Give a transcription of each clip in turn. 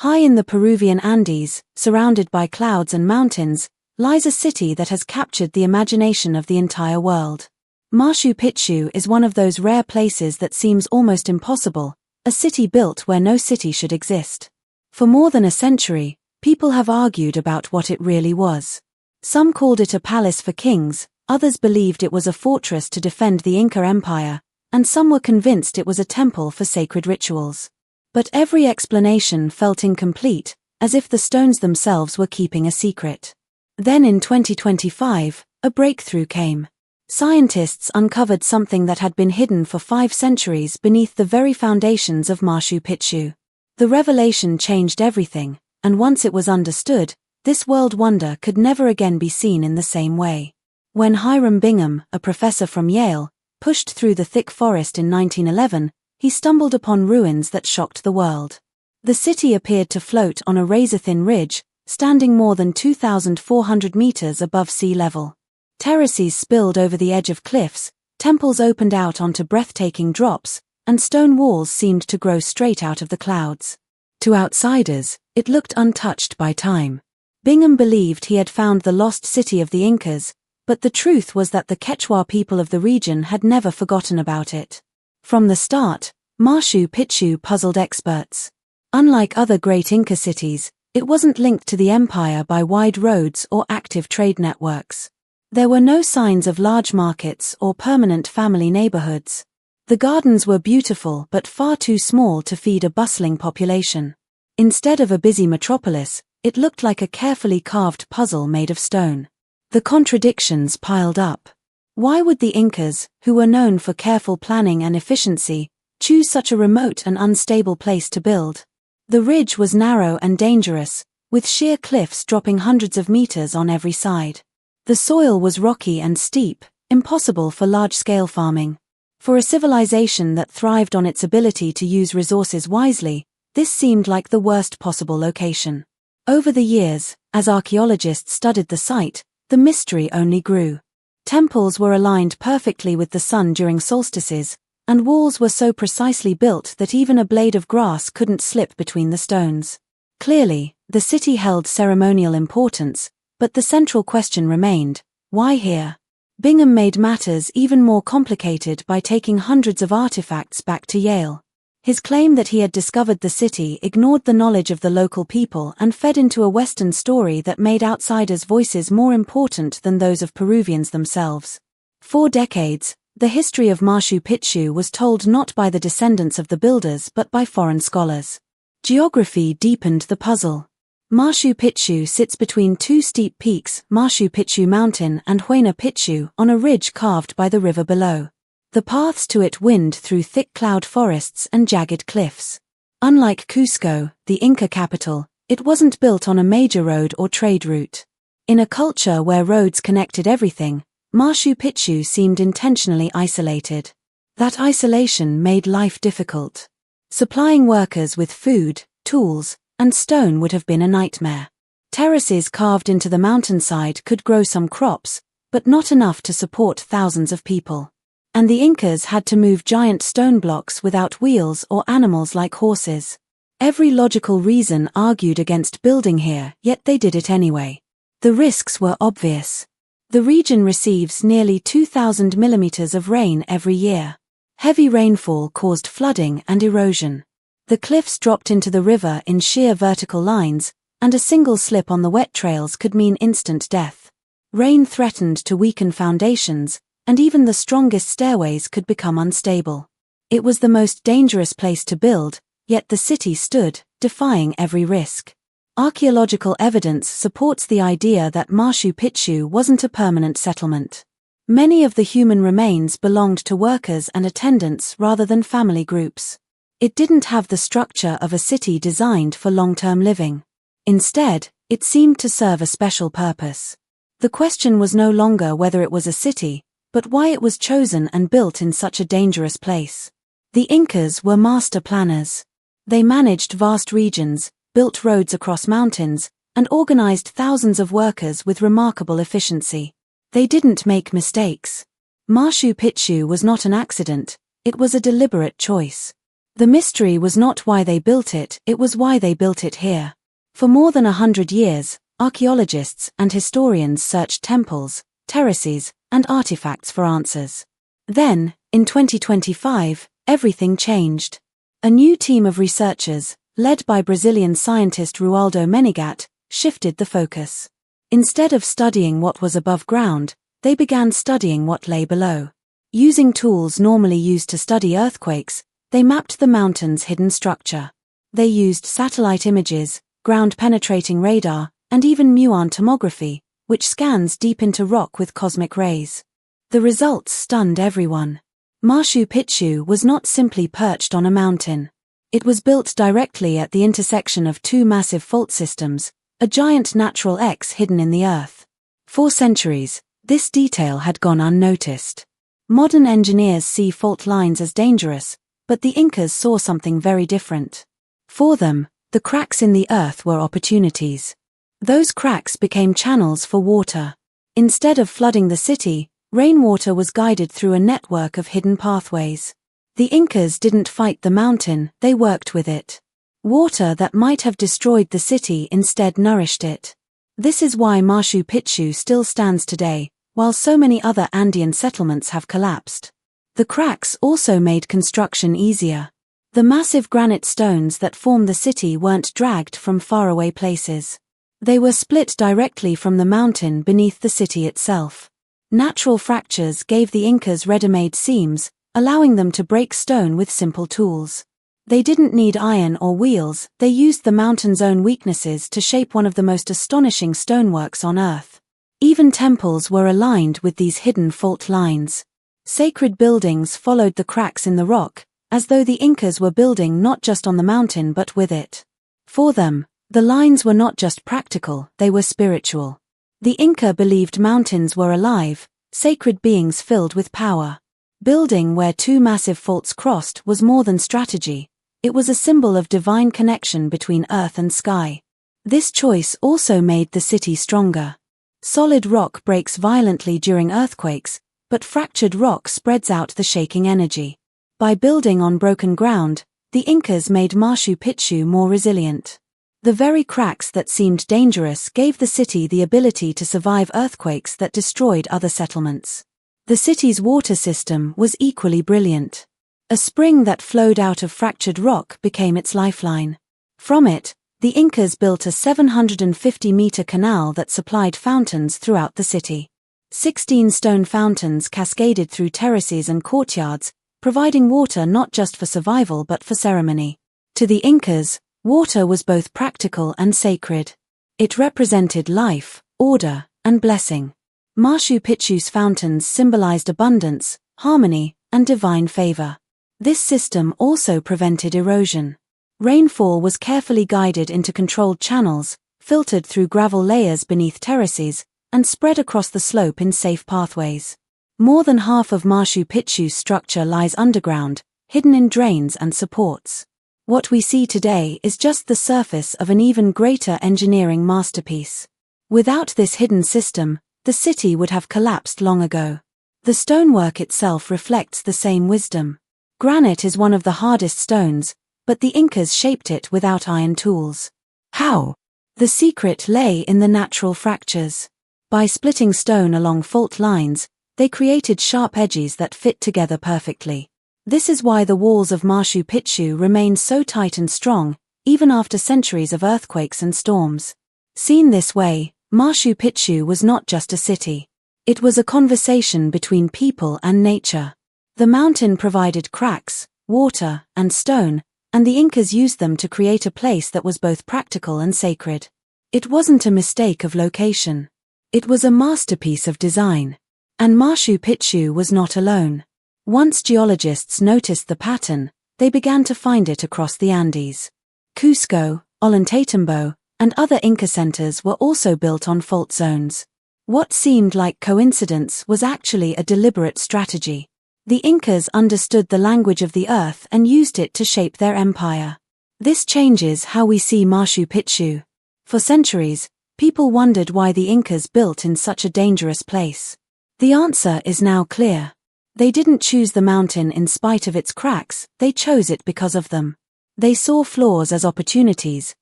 High in the Peruvian Andes, surrounded by clouds and mountains, lies a city that has captured the imagination of the entire world. Machu Picchu is one of those rare places that seems almost impossible, a city built where no city should exist. For more than a century, people have argued about what it really was. Some called it a palace for kings, others believed it was a fortress to defend the Inca Empire, and some were convinced it was a temple for sacred rituals. But every explanation felt incomplete, as if the stones themselves were keeping a secret. Then in 2025, a breakthrough came. Scientists uncovered something that had been hidden for 5 centuries beneath the very foundations of Machu Picchu. The revelation changed everything, and once it was understood, this world wonder could never again be seen in the same way. When Hiram Bingham, a professor from Yale, pushed through the thick forest in 1911, he stumbled upon ruins that shocked the world. The city appeared to float on a razor-thin ridge, standing more than 2,400 meters above sea level. Terraces spilled over the edge of cliffs, temples opened out onto breathtaking drops, and stone walls seemed to grow straight out of the clouds. To outsiders, it looked untouched by time. Bingham believed he had found the lost city of the Incas, but the truth was that the Quechua people of the region had never forgotten about it. From the start, Machu Picchu puzzled experts. Unlike other great Inca cities, it wasn't linked to the empire by wide roads or active trade networks. There were no signs of large markets or permanent family neighborhoods. The gardens were beautiful but far too small to feed a bustling population. Instead of a busy metropolis, it looked like a carefully carved puzzle made of stone. The contradictions piled up. Why would the Incas, who were known for careful planning and efficiency, choose such a remote and unstable place to build? The ridge was narrow and dangerous, with sheer cliffs dropping hundreds of meters on every side. The soil was rocky and steep, impossible for large-scale farming. For a civilization that thrived on its ability to use resources wisely, this seemed like the worst possible location. Over the years, as archaeologists studied the site, the mystery only grew. Temples were aligned perfectly with the sun during solstices, and walls were so precisely built that even a blade of grass couldn't slip between the stones. Clearly, the city held ceremonial importance, but the central question remained: why here? Bingham made matters even more complicated by taking hundreds of artifacts back to Yale. His claim that he had discovered the city ignored the knowledge of the local people and fed into a Western story that made outsiders' voices more important than those of Peruvians themselves. For decades, the history of Machu Picchu was told not by the descendants of the builders but by foreign scholars. Geography deepened the puzzle. Machu Picchu sits between 2 steep peaks, Machu Picchu Mountain and Huayna Picchu, on a ridge carved by the river below. The paths to it wind through thick cloud forests and jagged cliffs. Unlike Cusco, the Inca capital, it wasn't built on a major road or trade route. In a culture where roads connected everything, Machu Picchu seemed intentionally isolated. That isolation made life difficult. Supplying workers with food, tools, and stone would have been a nightmare. Terraces carved into the mountainside could grow some crops, but not enough to support thousands of people. And the Incas had to move giant stone blocks without wheels or animals like horses. Every logical reason argued against building here, yet they did it anyway. The risks were obvious. The region receives nearly 2,000 millimeters of rain every year. Heavy rainfall caused flooding and erosion. The cliffs dropped into the river in sheer vertical lines, and a single slip on the wet trails could mean instant death. Rain threatened to weaken foundations, and even the strongest stairways could become unstable. It was the most dangerous place to build, yet the city stood, defying every risk. Archaeological evidence supports the idea that Machu Picchu wasn't a permanent settlement. Many of the human remains belonged to workers and attendants rather than family groups. It didn't have the structure of a city designed for long-term living. Instead, it seemed to serve a special purpose. The question was no longer whether it was a city, but why it was chosen and built in such a dangerous place. The Incas were master planners. They managed vast regions, built roads across mountains, and organized thousands of workers with remarkable efficiency. They didn't make mistakes. Machu Picchu was not an accident, it was a deliberate choice. The mystery was not why they built it was why they built it here. For more than 100 years, archaeologists and historians searched temples, terraces, and artifacts for answers. Then, in 2025, everything changed. A new team of researchers, led by Brazilian scientist Rualdo Menigat, shifted the focus. Instead of studying what was above ground, they began studying what lay below. Using tools normally used to study earthquakes, they mapped the mountain's hidden structure. They used satellite images, ground-penetrating radar, and even muon tomography, which scans deep into rock with cosmic rays. The results stunned everyone. Machu Picchu was not simply perched on a mountain. It was built directly at the intersection of two massive fault systems, a giant natural X hidden in the earth. For centuries, this detail had gone unnoticed. Modern engineers see fault lines as dangerous, but the Incas saw something very different. For them, the cracks in the earth were opportunities. Those cracks became channels for water. Instead of flooding the city, rainwater was guided through a network of hidden pathways. The Incas didn't fight the mountain, they worked with it. Water that might have destroyed the city instead nourished it. This is why Machu Picchu still stands today, while so many other Andean settlements have collapsed. The cracks also made construction easier. The massive granite stones that form the city weren't dragged from faraway places. They were split directly from the mountain beneath the city itself. Natural fractures gave the Incas ready-made seams, allowing them to break stone with simple tools. They didn't need iron or wheels, they used the mountain's own weaknesses to shape one of the most astonishing stoneworks on Earth. Even temples were aligned with these hidden fault lines. Sacred buildings followed the cracks in the rock, as though the Incas were building not just on the mountain but with it. For them, the lines were not just practical, they were spiritual. The Inca believed mountains were alive, sacred beings filled with power. Building where two massive faults crossed was more than strategy. It was a symbol of divine connection between earth and sky. This choice also made the city stronger. Solid rock breaks violently during earthquakes, but fractured rock spreads out the shaking energy. By building on broken ground, the Incas made Machu Picchu more resilient. The very cracks that seemed dangerous gave the city the ability to survive earthquakes that destroyed other settlements. The city's water system was equally brilliant. A spring that flowed out of fractured rock became its lifeline. From it, the Incas built a 750-meter canal that supplied fountains throughout the city. 16 stone fountains cascaded through terraces and courtyards, providing water not just for survival but for ceremony. To the Incas, water was both practical and sacred. It represented life, order, and blessing. Machu Picchu's fountains symbolized abundance, harmony, and divine favor. This system also prevented erosion. Rainfall was carefully guided into controlled channels, filtered through gravel layers beneath terraces, and spread across the slope in safe pathways. More than half of Machu Picchu's structure lies underground, hidden in drains and supports. What we see today is just the surface of an even greater engineering masterpiece. Without this hidden system, the city would have collapsed long ago. The stonework itself reflects the same wisdom. Granite is one of the hardest stones, but the Incas shaped it without iron tools. How? The secret lay in the natural fractures. By splitting stone along fault lines, they created sharp edges that fit together perfectly. This is why the walls of Machu Picchu remain so tight and strong, even after centuries of earthquakes and storms. Seen this way, Machu Picchu was not just a city. It was a conversation between people and nature. The mountain provided cracks, water, and stone, and the Incas used them to create a place that was both practical and sacred. It wasn't a mistake of location. It was a masterpiece of design. And Machu Picchu was not alone. Once geologists noticed the pattern, they began to find it across the Andes. Cusco, Ollantaytambo, and other Inca centers were also built on fault zones. What seemed like coincidence was actually a deliberate strategy. The Incas understood the language of the earth and used it to shape their empire. This changes how we see Machu Picchu. For centuries, people wondered why the Incas built in such a dangerous place. The answer is now clear. They didn't choose the mountain in spite of its cracks, they chose it because of them. They saw flaws as opportunities,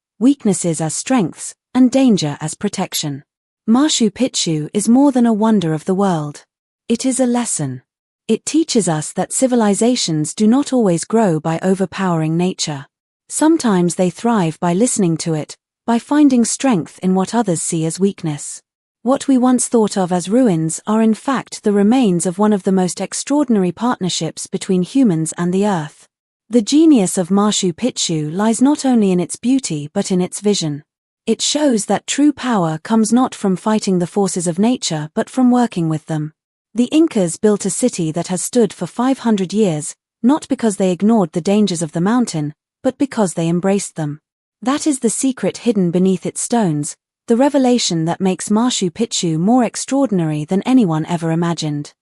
weaknesses as strengths, and danger as protection. Machu Picchu is more than a wonder of the world. It is a lesson. It teaches us that civilizations do not always grow by overpowering nature. Sometimes they thrive by listening to it, by finding strength in what others see as weakness. What we once thought of as ruins are in fact the remains of one of the most extraordinary partnerships between humans and the earth. The genius of Machu Picchu lies not only in its beauty but in its vision. It shows that true power comes not from fighting the forces of nature but from working with them. The Incas built a city that has stood for 500 years, not because they ignored the dangers of the mountain, but because they embraced them. That is the secret hidden beneath its stones, the revelation that makes Machu Picchu more extraordinary than anyone ever imagined.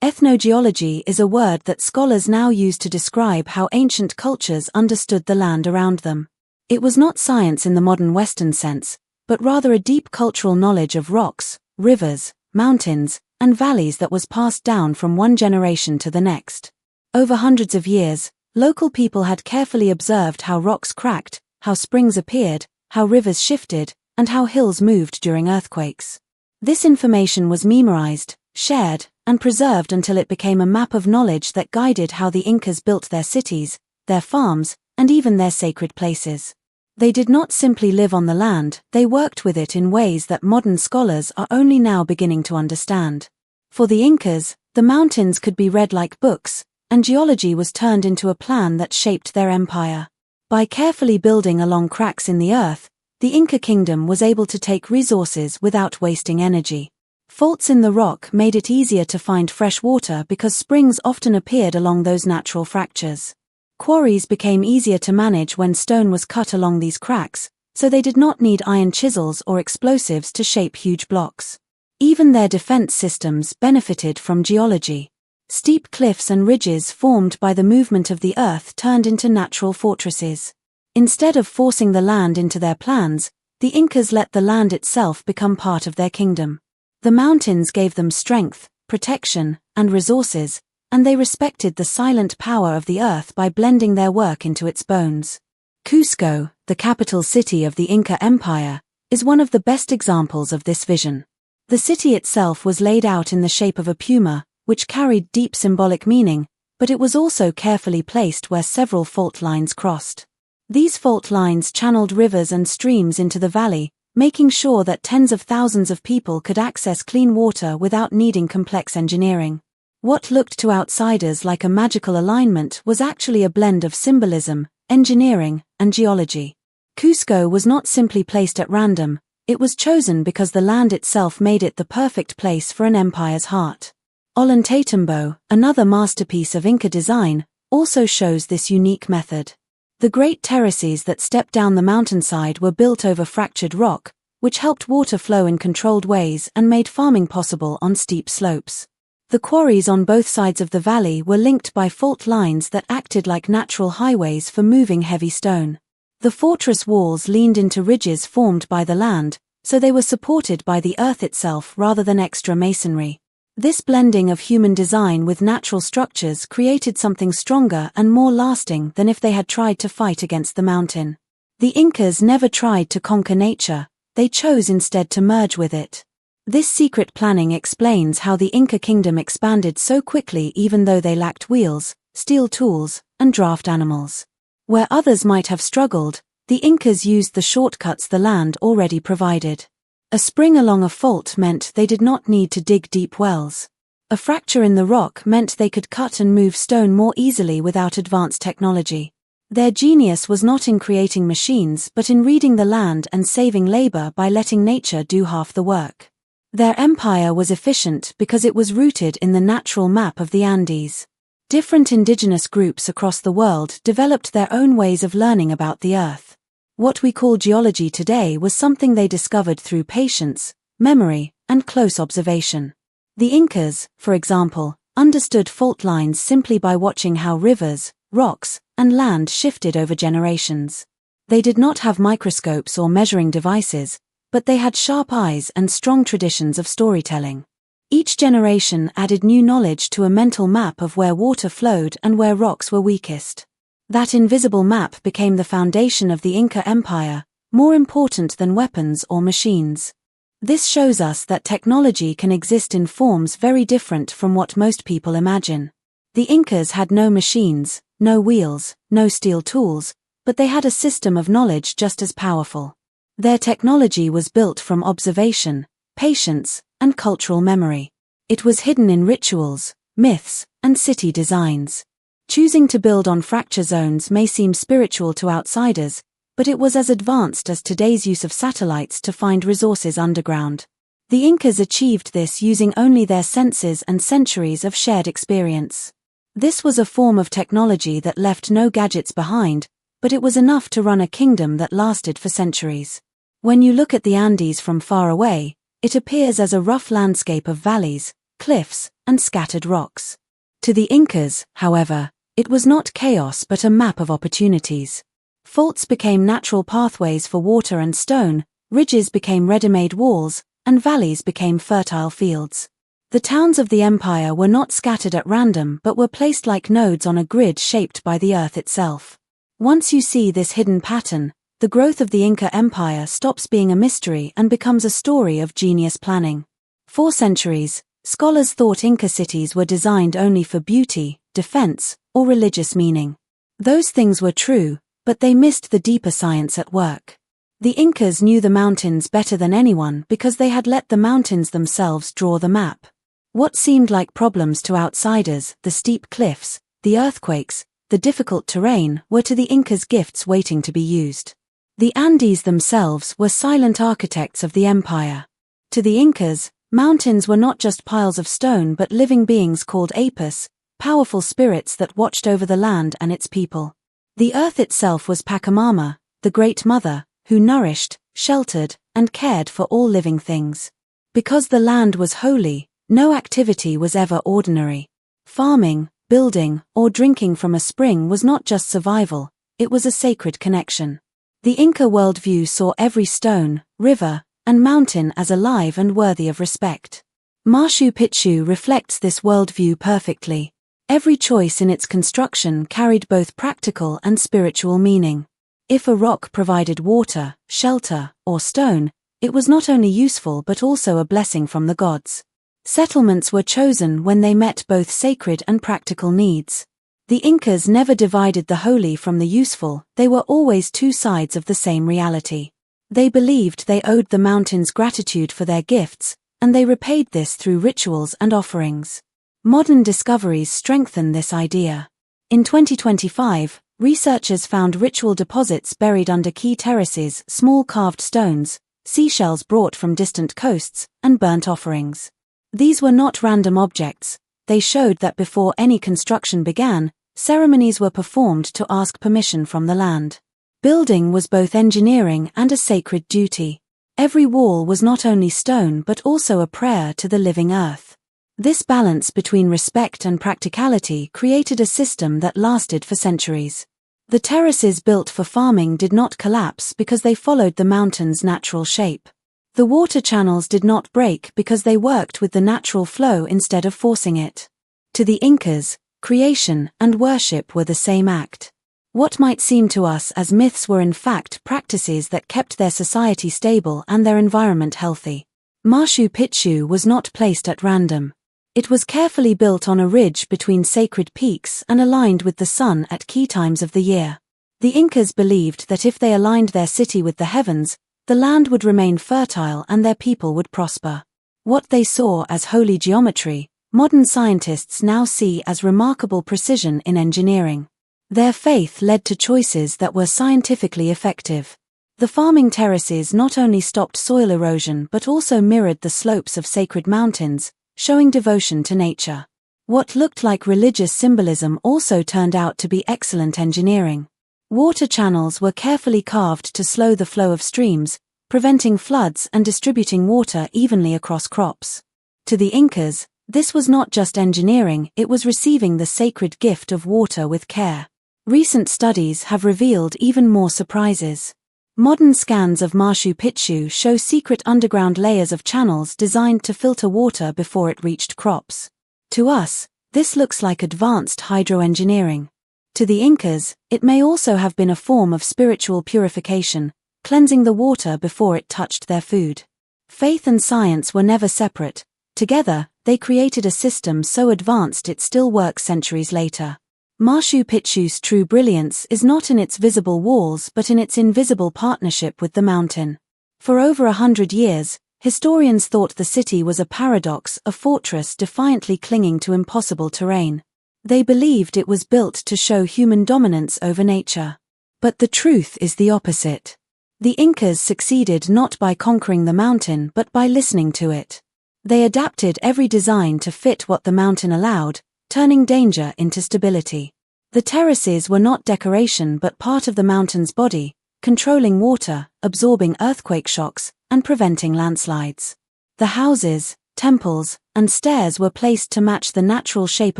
Ethnogeology is a word that scholars now use to describe how ancient cultures understood the land around them. It was not science in the modern Western sense, but rather a deep cultural knowledge of rocks, rivers, mountains, and valleys that was passed down from one generation to the next. Over hundreds of years, local people had carefully observed how rocks cracked, how springs appeared, how rivers shifted, and how hills moved during earthquakes. This information was memorized, shared, and preserved until it became a map of knowledge that guided how the Incas built their cities, their farms, and even their sacred places. They did not simply live on the land, they worked with it in ways that modern scholars are only now beginning to understand. For the Incas, the mountains could be read like books, and geology was turned into a plan that shaped their empire. By carefully building along cracks in the earth, the Inca kingdom was able to take resources without wasting energy. Faults in the rock made it easier to find fresh water because springs often appeared along those natural fractures. Quarries became easier to manage when stone was cut along these cracks, so they did not need iron chisels or explosives to shape huge blocks. Even their defense systems benefited from geology. Steep cliffs and ridges formed by the movement of the earth turned into natural fortresses. Instead of forcing the land into their plans, the Incas let the land itself become part of their kingdom. The mountains gave them strength, protection, and resources, and they respected the silent power of the earth by blending their work into its bones. Cusco, the capital city of the Inca Empire, is one of the best examples of this vision. The city itself was laid out in the shape of a puma, which carried deep symbolic meaning, but it was also carefully placed where several fault lines crossed. These fault lines channeled rivers and streams into the valley, making sure that tens of thousands of people could access clean water without needing complex engineering. What looked to outsiders like a magical alignment was actually a blend of symbolism, engineering, and geology. Cusco was not simply placed at random, it was chosen because the land itself made it the perfect place for an empire's heart. Ollantaytambo, another masterpiece of Inca design, also shows this unique method. The great terraces that stepped down the mountainside were built over fractured rock, which helped water flow in controlled ways and made farming possible on steep slopes. The quarries on both sides of the valley were linked by fault lines that acted like natural highways for moving heavy stone. The fortress walls leaned into ridges formed by the land, so they were supported by the earth itself rather than extra masonry. This blending of human design with natural structures created something stronger and more lasting than if they had tried to fight against the mountain. The Incas never tried to conquer nature, they chose instead to merge with it. This secret planning explains how the Inca kingdom expanded so quickly even though they lacked wheels, steel tools, and draft animals. Where others might have struggled, the Incas used the shortcuts the land already provided. A spring along a fault meant they did not need to dig deep wells. A fracture in the rock meant they could cut and move stone more easily without advanced technology. Their genius was not in creating machines but in reading the land and saving labor by letting nature do half the work. Their empire was efficient because it was rooted in the natural map of the Andes. Different indigenous groups across the world developed their own ways of learning about the earth. What we call geology today was something they discovered through patience, memory, and close observation. The Incas, for example, understood fault lines simply by watching how rivers, rocks, and land shifted over generations. They did not have microscopes or measuring devices, but they had sharp eyes and strong traditions of storytelling. Each generation added new knowledge to a mental map of where water flowed and where rocks were weakest. That invisible map became the foundation of the Inca Empire, more important than weapons or machines. This shows us that technology can exist in forms very different from what most people imagine. The Incas had no machines, no wheels, no steel tools, but they had a system of knowledge just as powerful. Their technology was built from observation, patience, and cultural memory. It was hidden in rituals, myths, and city designs. Choosing to build on fracture zones may seem spiritual to outsiders, but it was as advanced as today's use of satellites to find resources underground. The Incas achieved this using only their senses and centuries of shared experience. This was a form of technology that left no gadgets behind, but it was enough to run a kingdom that lasted for centuries. When you look at the Andes from far away, it appears as a rough landscape of valleys, cliffs, and scattered rocks. To the Incas, however, it was not chaos but a map of opportunities. Faults became natural pathways for water and stone, ridges became ready-made walls, and valleys became fertile fields. The towns of the empire were not scattered at random but were placed like nodes on a grid shaped by the earth itself. Once you see this hidden pattern, the growth of the Inca Empire stops being a mystery and becomes a story of genius planning. For centuries, scholars thought Inca cities were designed only for beauty, defense, or religious meaning. Those things were true, but they missed the deeper science at work. The Incas knew the mountains better than anyone because they had let the mountains themselves draw the map. What seemed like problems to outsiders, the steep cliffs, the earthquakes, the difficult terrain, were to the Incas gifts waiting to be used. The Andes themselves were silent architects of the empire. To the Incas, mountains were not just piles of stone but living beings called apis, powerful spirits that watched over the land and its people. The earth itself was Pachamama, the Great Mother, who nourished, sheltered, and cared for all living things. Because the land was holy, no activity was ever ordinary. Farming, building, or drinking from a spring was not just survival, it was a sacred connection. The Inca worldview saw every stone, river, and mountain as alive and worthy of respect. Machu Picchu reflects this worldview perfectly. Every choice in its construction carried both practical and spiritual meaning. If a rock provided water, shelter, or stone, it was not only useful but also a blessing from the gods. Settlements were chosen when they met both sacred and practical needs. The Incas never divided the holy from the useful, they were always two sides of the same reality. They believed they owed the mountains gratitude for their gifts, and they repaid this through rituals and offerings. Modern discoveries strengthen this idea. In 2025, researchers found ritual deposits buried under key terraces, small carved stones, seashells brought from distant coasts, and burnt offerings. These were not random objects, they showed that before any construction began, ceremonies were performed to ask permission from the land. Building was both engineering and a sacred duty. Every wall was not only stone but also a prayer to the living earth. This balance between respect and practicality created a system that lasted for centuries. The terraces built for farming did not collapse because they followed the mountain's natural shape. The water channels did not break because they worked with the natural flow instead of forcing it. To the Incas, creation and worship were the same act. What might seem to us as myths were in fact practices that kept their society stable and their environment healthy. Machu Picchu was not placed at random. It was carefully built on a ridge between sacred peaks and aligned with the sun at key times of the year. The Incas believed that if they aligned their city with the heavens, the land would remain fertile and their people would prosper. What they saw as holy geometry, modern scientists now see as remarkable precision in engineering. Their faith led to choices that were scientifically effective. The farming terraces not only stopped soil erosion but also mirrored the slopes of sacred mountains, showing devotion to nature. What looked like religious symbolism also turned out to be excellent engineering. Water channels were carefully carved to slow the flow of streams, preventing floods and distributing water evenly across crops. To the Incas, this was not just engineering, it was receiving the sacred gift of water with care. Recent studies have revealed even more surprises. Modern scans of Machu Picchu show secret underground layers of channels designed to filter water before it reached crops. To us, this looks like advanced hydroengineering. To the Incas, it may also have been a form of spiritual purification, cleansing the water before it touched their food. Faith and science were never separate. Together, they created a system so advanced it still works centuries later. Machu Picchu's true brilliance is not in its visible walls but in its invisible partnership with the mountain. For over 100 years, historians thought the city was a paradox, a fortress defiantly clinging to impossible terrain. They believed it was built to show human dominance over nature. But the truth is the opposite. The Incas succeeded not by conquering the mountain but by listening to it. They adapted every design to fit what the mountain allowed, turning danger into stability. The terraces were not decoration but part of the mountain's body, controlling water, absorbing earthquake shocks, and preventing landslides. The houses, temples, and stairs were placed to match the natural shape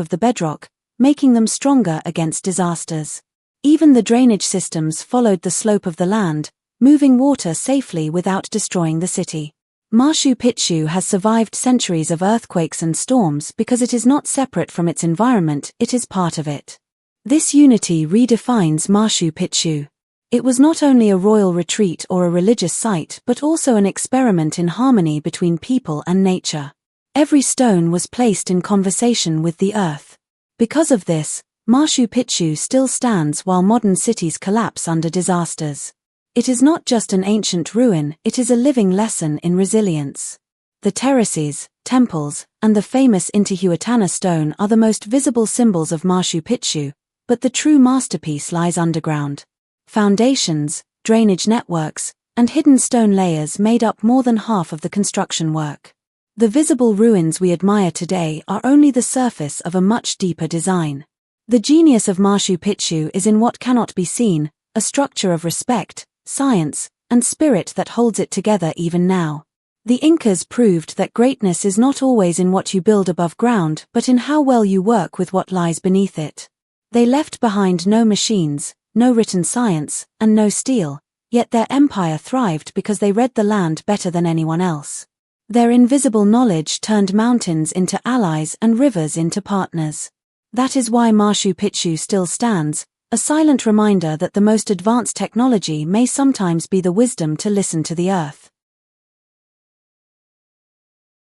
of the bedrock, making them stronger against disasters. Even the drainage systems followed the slope of the land, moving water safely without destroying the city. Machu Picchu has survived centuries of earthquakes and storms because it is not separate from its environment, it is part of it. This unity redefines Machu Picchu. It was not only a royal retreat or a religious site but also an experiment in harmony between people and nature. Every stone was placed in conversation with the earth. Because of this, Machu Picchu still stands while modern cities collapse under disasters. It is not just an ancient ruin, it is a living lesson in resilience. The terraces, temples, and the famous Intihuatana stone are the most visible symbols of Machu Picchu, but the true masterpiece lies underground. Foundations, drainage networks, and hidden stone layers made up more than half of the construction work. The visible ruins we admire today are only the surface of a much deeper design. The genius of Machu Picchu is in what cannot be seen, a structure of respect, science, and spirit that holds it together even now. The Incas proved that greatness is not always in what you build above ground but in how well you work with what lies beneath it. They left behind no machines, no written science, and no steel, yet their empire thrived because they read the land better than anyone else. Their invisible knowledge turned mountains into allies and rivers into partners. That is why Machu Picchu still stands, a silent reminder that the most advanced technology may sometimes be the wisdom to listen to the earth.